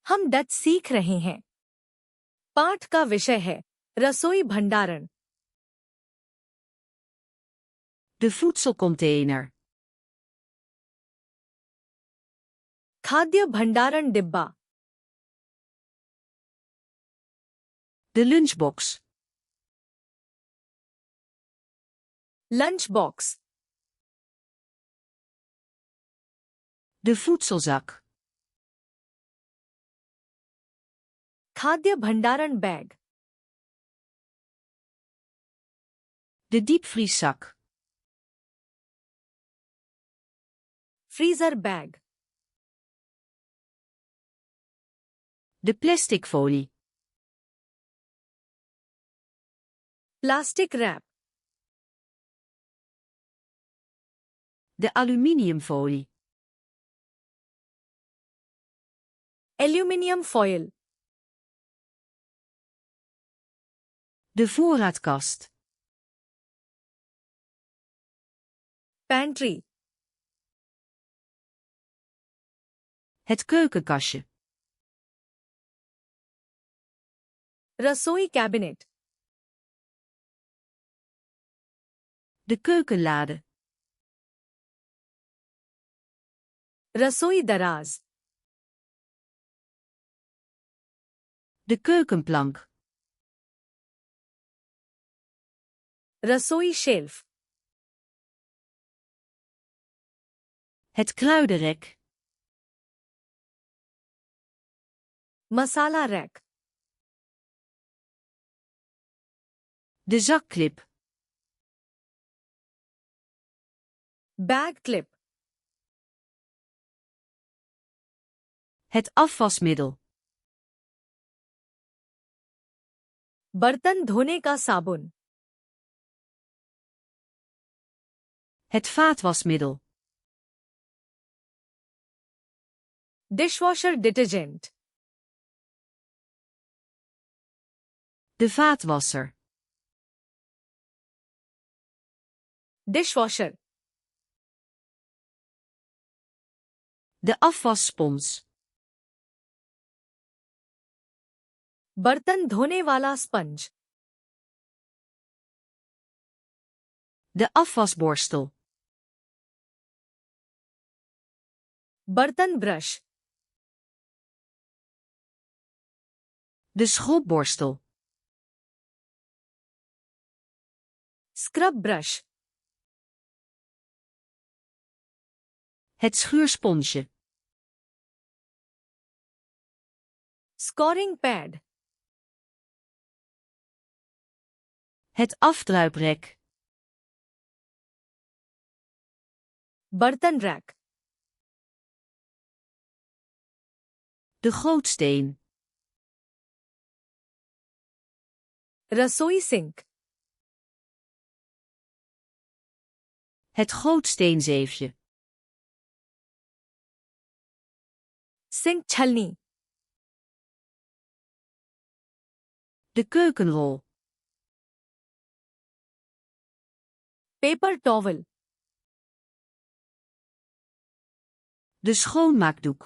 हम डच सीख रहे हैं। पाठ का विषय है रसोई भंडारण। De voedselcontainer. खाद्य भंडारण डिब्बा। De lunchbox. Lunch box. De voedselzak. खाद्य भंडारण बैग। De diepvrieszak. Freezer bag. De plastic folie. Plastic wrap. De aluminiumfolie. Aluminium foil. De voorraadkast. Pantry. Het keukenkastje. रसोई कैबिनेट। De keukenlade. रसोई दराज। De keukenplank. रसोई शेल्फ। Het kruidenrek. मसाला rack. De zakklip. Bag clip. Het afwasmiddel. बर्तन धोने का साबुन। Het vaatwasmiddel. Dishwasher detergent. De vaatwasser. Dishwasher. De afwasspons. बर्तन धोने वाला स्पंज। De afwasborstel. बर्तन brush. De schrobborstel. Scrub brush. Het schuursponsje. Scoring pad. Het afdruiprek. बर्तन रैक। De gootsteen. रसोई सिंक। Het gootsteenzeefje. सिंक छलनी। De keukenrol. Paper towel. De schoonmaakdoek.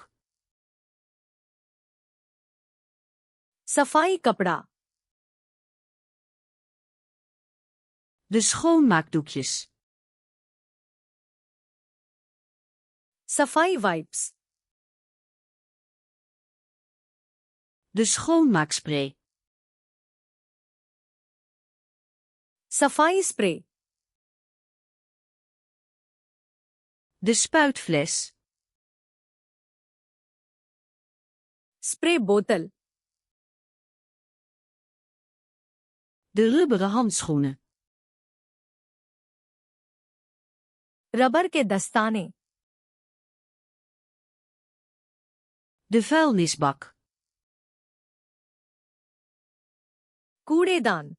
सफाई कपड़ा। De schoonmaakdoekjes. सफाई वाइप्स। De schoonmaakspray. सफाई spray. De spuitfles. Spray बोतल। De rubberen handschoenen. Rubber के दस्ताने। De vuilnisbak. कूड़ेदान।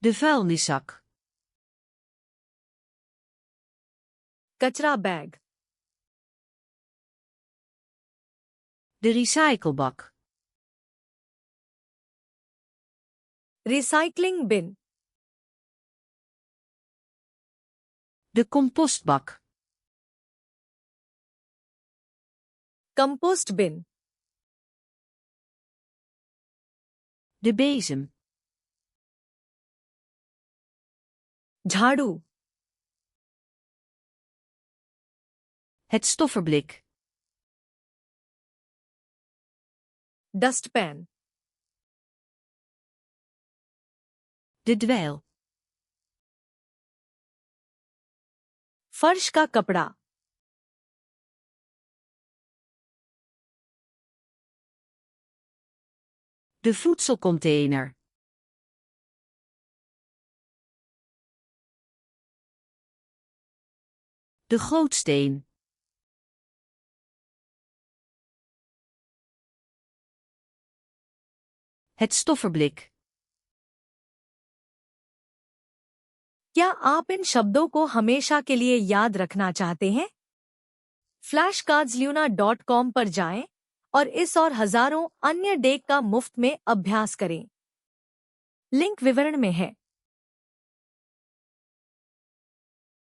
De vuilniszak. कचरा bag. De recyclebak. Recycling bin. De compostbak. Compost bin, De bezem. झाड़ू, Het stofferblik. Dustpan, De dweil. फर्श का कपड़ा, De voedselcontainer. De gootsteen. Het stofferblik. क्या आप इन शब्दों को हमेशा के लिए याद रखना चाहते हैं? flashcardsluna.com पर जाएं और इस और हजारों अन्य डेक का मुफ्त में अभ्यास करें। लिंक विवरण में है।